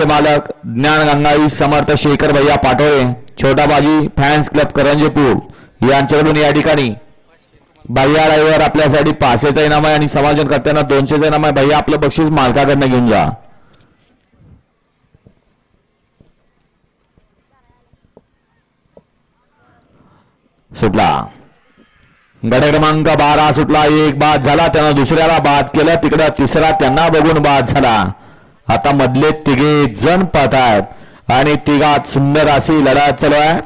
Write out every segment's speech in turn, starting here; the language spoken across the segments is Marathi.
मालक ज्ञान गंगाई समर्थ शेखर भैया पाटोळे छोटा बाजी फॅन्स क्लब करंजेपूर यांच्याकडून या ठिकाणी भैया ड्रायव्हर आपल्यासाठी 500चा इनाम आहे आणि समायोजन करताना 200चा इनाम आहे. भैया आपलं बक्षीस मालकाकडनं घेऊन जा. सुटला गड क्रमांक 12 सुटला. एक बाद झाला त्यानं दुसऱ्याला बाद केलं. तिकडं तिसरा त्यांना बघून बाद झाला. आता मधले तिघे जण पळतायत आणि तिघात सुंदर अशी लढत चालू आहे.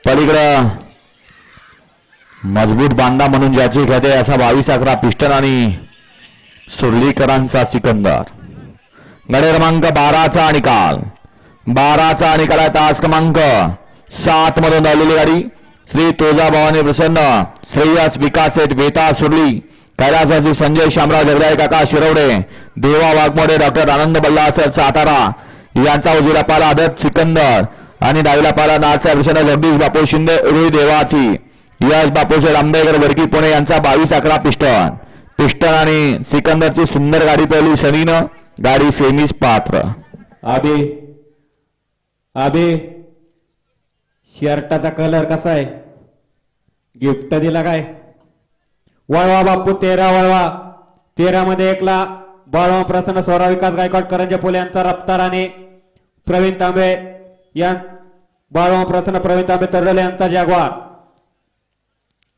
पलीकडं मजबूत बांधा म्हणून ज्याची ख्याती असा 22-11 पिस्टन आणि सुर्लीकरांचा सिकंदर. गड क्रमांक 12चा निकाल 12चा निकाल आहे. तास क्रमांक 7 मधून आलेली गाडी श्री तुळजाभवानी प्रसन्न श्रेयस विकास सेठ वेता सुर्ली कैलासवासी संजय शामराव जगदाळे काका शिरवडे देवा वाघमोडे डॉक्टर आनंद बल्लासर सातारा यांचा उजवीला पाला आदत सिकंदर आणि डावीला पाला नाथसाहेब प्रसन्न जगदीश बापू शिंदे उरुळी देवाची यश बापूशेठ आंबेडकर वडकी पुणे यांचा 22-11 पिस्टन आणि सिकंदरची सुंदर गाडी पळली सनीनं. गाडी सेमीस पात्र. आबे शर्टाचा कलर कसा आहे? गिफ्ट दिला काय? वळवा बापू 13 वळवा 13 मध्ये 1ला बाळवा प्रसन्न सोरा विकास गायकवाड करंजे पोले यांचा रफ्तार आणि प्रवीण तांबे या बाळवा प्रसन्न प्रवीण तांबे तरडले यांचा जागवार.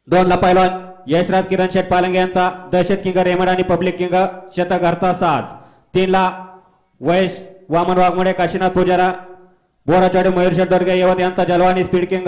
2ला पैलवान यशराज किरण शेठ पालंगे यांचा दहशत किंग रेमड आणि पब्लिक किंग शतक घरचा साथ. 3ला वैश वामन वाघमोडे काशीनाथ पुजारा बोराचवाडी मयूर शेठ दोरगे यवत यांचा जलवानी स्पीड किंग